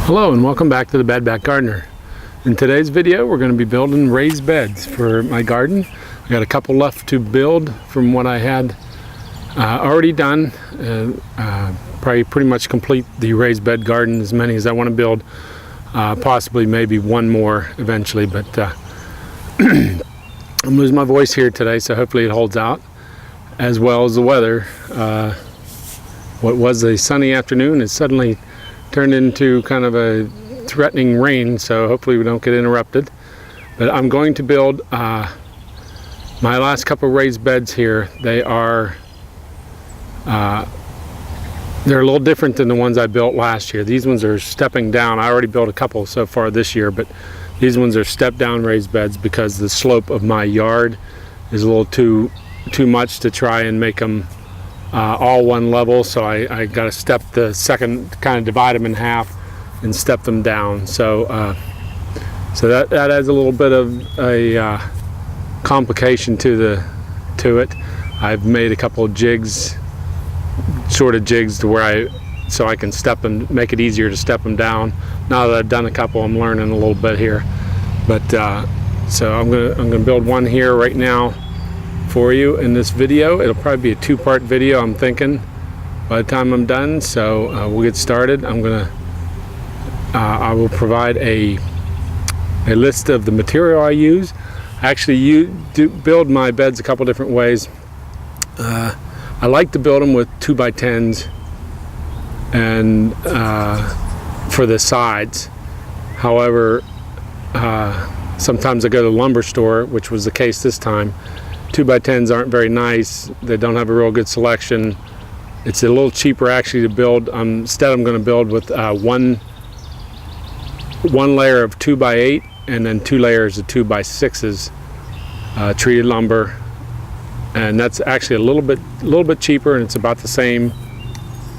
Hello and welcome back to the Badback Gardener. In today's video we're going to be building raised beds for my garden. I got a couple left to build from what I had already done. Probably pretty much complete the raised bed garden, as many as I want to build. Possibly maybe one more eventually, but I'm losing my voice here today, so hopefully it holds out, as well as the weather. What was a sunny afternoon is suddenly turned into kind of a threatening rain, so hopefully we don't get interrupted. But I'm going to build my last couple raised beds here. They're a little different than the ones I built last year. These ones are stepping down. I already built a couple so far this year, but these ones are step down raised beds because the slope of my yard is a little too much to try and make them all one level, so I got to step the second, kind of divide them in half and step them down. So that adds a little bit of a complication to it. I've made a couple of jigs, sort of jigs, to where so I can step them, make it easier to step them down. Now that I've done a couple, I'm learning a little bit here. But so I'm gonna build one here right now for you in this video. It'll probably be a two-part video, I'm thinking, by the time I'm done. So we'll get started. I will provide a list of the material I use. Actually, you do build my beds a couple different ways. I like to build them with 2x10s and for the sides. However, sometimes I go to the lumber store, which was the case this time. 2x10s aren't very nice. They don't have a real good selection. It's a little cheaper actually to build. Instead, I'm going to build with one layer of 2x8 and then 2 layers of 2x6s treated lumber, and that's actually a little bit cheaper, and it's about the same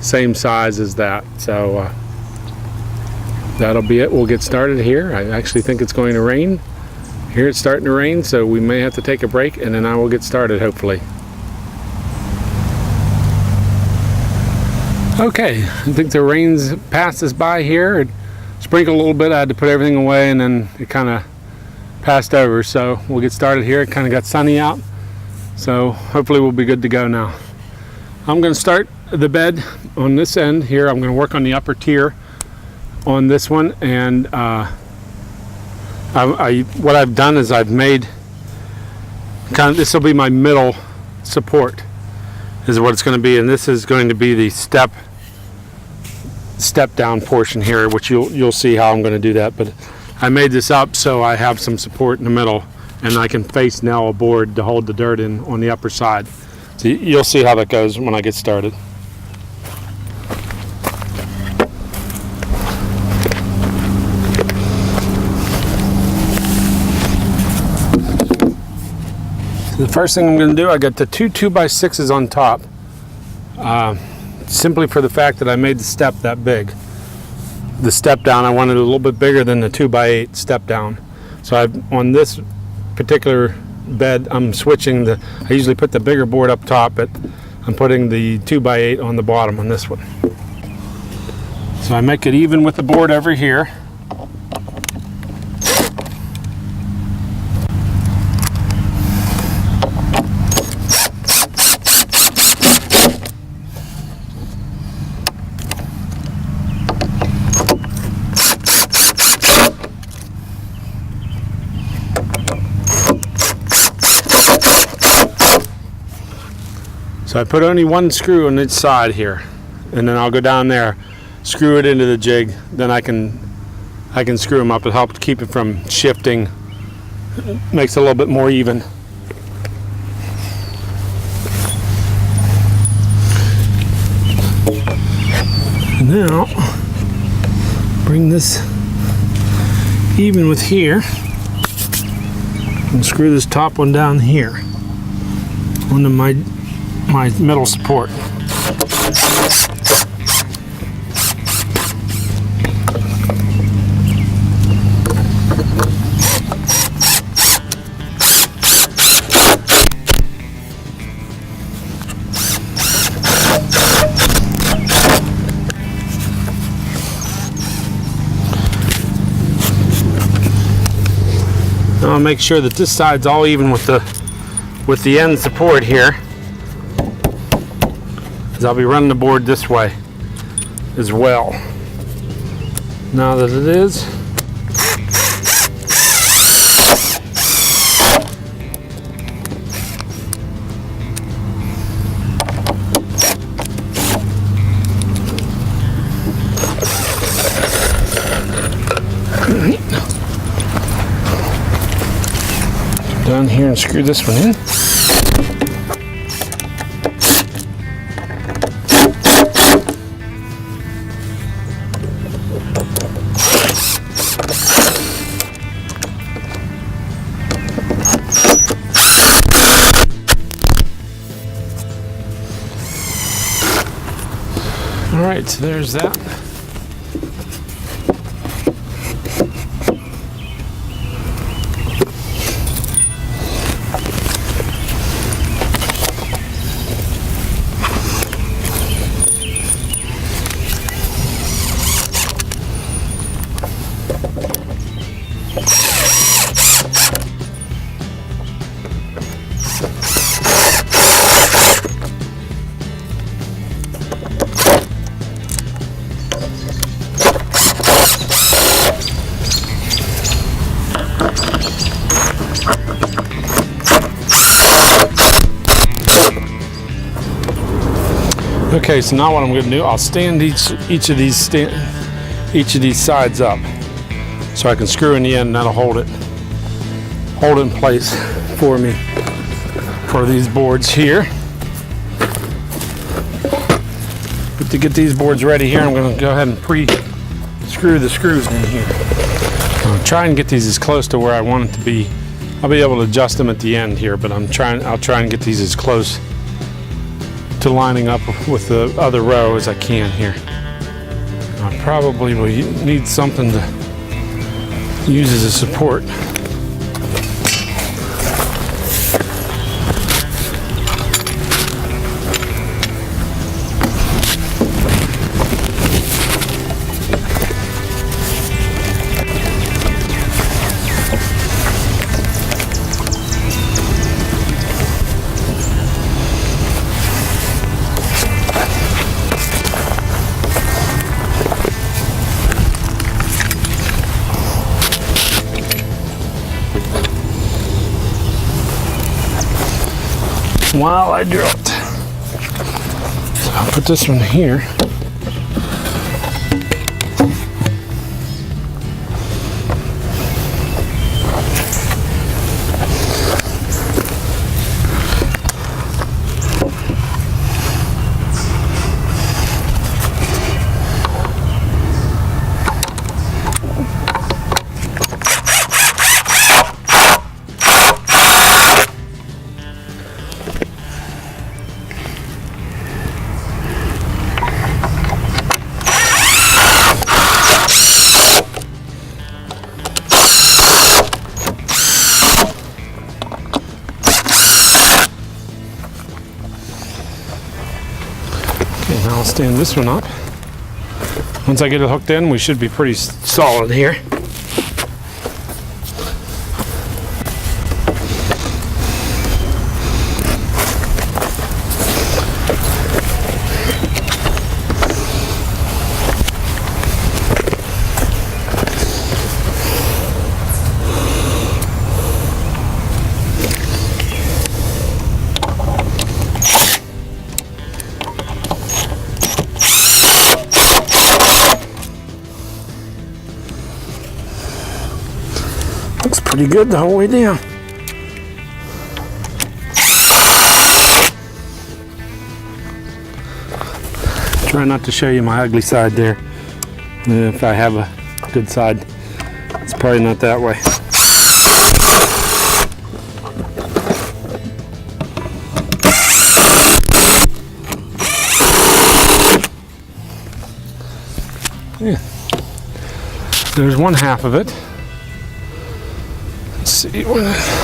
size as that. So that'll be it. We'll get started here. I actually think it's going to rain. Here it's starting to rain, so we may have to take a break, and then I will get started, hopefully. Okay, I think the rain's passed us by here. It sprinkled a little bit. I had to put everything away, and then it kind of passed over. So we'll get started here. It kind of got sunny out, so hopefully we'll be good to go now. I'm going to start the bed on this end here. I'm going to work on the upper tier on this one, and what I've done is I've made this will be my middle support, is what it's going to be, and this is going to be the step down portion here, which you'll see how I'm going to do that. But I made this up so I have some support in the middle, and I can face now a board to hold the dirt in on the upper side. So you'll see how that goes when I get started. The first thing I'm going to do, I got the two 2x6s on top, simply for the fact that I made the step that big. The step down, I wanted it a little bit bigger than the 2x8 step down. So on this particular bed, I'm switching I usually put the bigger board up top, but I'm putting the 2x8 on the bottom on this one. So I make it even with the board over here. So I put only one screw on each side here, and then I'll go down there, screw it into the jig, then I can screw them up. It'll help keep it from shifting. It makes it a little bit more even. And now bring this even with here and screw this top one down here onto my middle support. I'll make sure that this side's all even with the end support here, because I'll be running the board this way as well. Now that it is, down here and screw this one in. All right, so there's that. Okay, so now what I'm going to do, I'll stand each of these sides up, so I can screw in the end, and that'll hold it in place for me for these boards here. But to get these boards ready here, I'm going to go ahead and pre-screw the screws in here. I'll try and get these as close to where I want it to be. I'll be able to adjust them at the end here, but I'll try and get these as close to lining up with the other row as I can here. I probably will need something to use as a support. While I drill it. So I'll put this one here. Now I'll stand this one up. Once I get it hooked in, we should be pretty solid here. Looks pretty good the whole way down. Try not to show you my ugly side there. If I have a good side, it's probably not that way. Yeah. There's one half of it. Let's see what.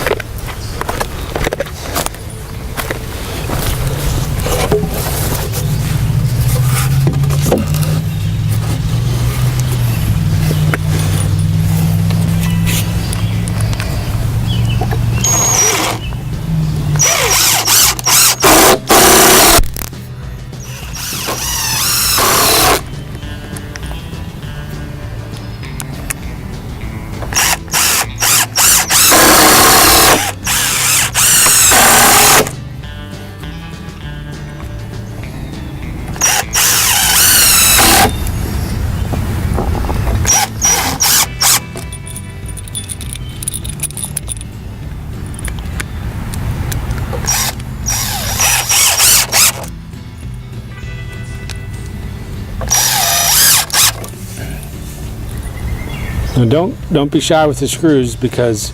Now don't be shy with the screws, because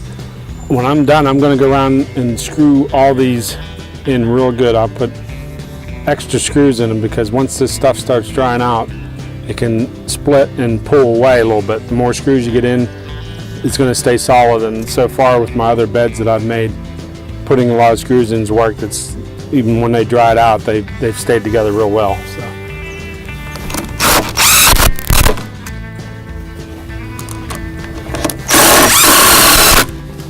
when I'm done, I'm going to go around and screw all these in real good. I'll put extra screws in them, because once this stuff starts drying out, it can split and pull away a little bit. The more screws you get in, it's going to stay solid. And so far with my other beds that I've made, putting a lot of screws in has worked. It's even when they dried out, they've stayed together real well. So.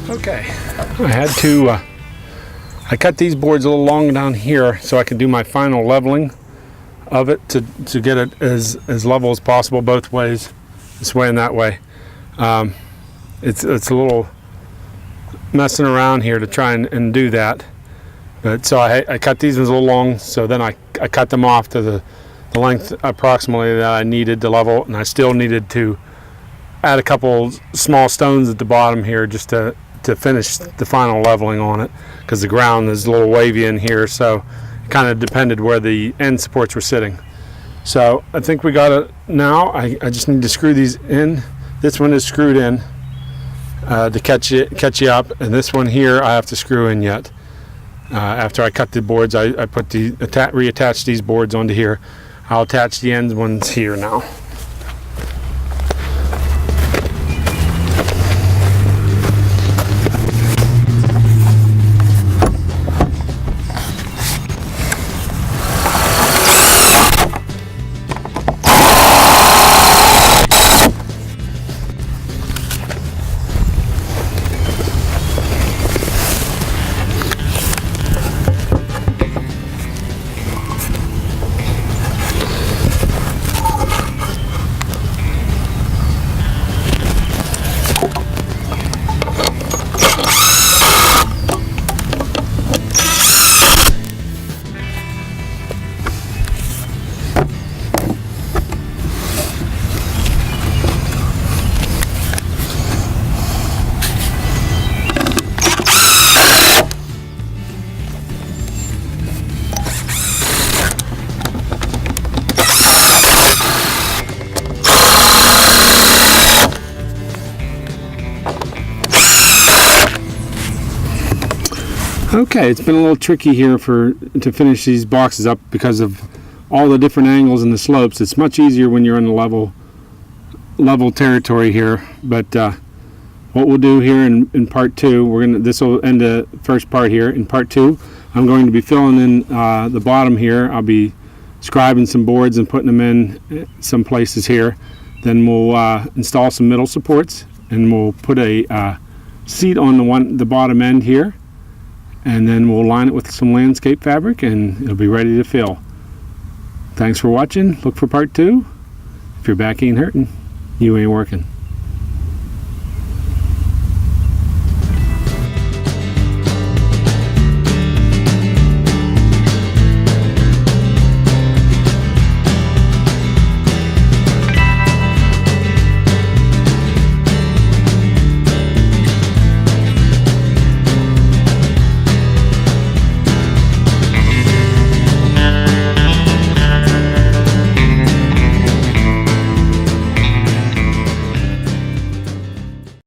Okay, I had to, I cut these boards a little long down here so I can do my final leveling of it to get it as level as possible both ways, this way and that way. It's a little messing around here to try and do that. But so I cut these ones a little long, so then I cut them off to the length approximately that I needed to level, and I still needed to add a couple small stones at the bottom here just to finish the final leveling on it, because the ground is a little wavy in here, so it kind of depended where the end supports were sitting. So I think we got it now. I just need to screw these in. This one is screwed in to catch you up, and this one here I have to screw in yet. After I cut the boards, I put reattach these boards onto here. I'll attach the ends ones here now. Okay, it's been a little tricky here to finish these boxes up because of all the different angles and the slopes. It's much easier when you're in the level territory here. But what we'll do here in part two, this will end the first part here. In part two, I'm going to be filling in the bottom here. I'll be scribing some boards and putting them in some places here. Then we'll install some middle supports, and we'll put a seat on the bottom end here. And then we'll line it with some landscape fabric, and it'll be ready to fill. Thanks for watching. Look for part two. If your back ain't hurting, you ain't working.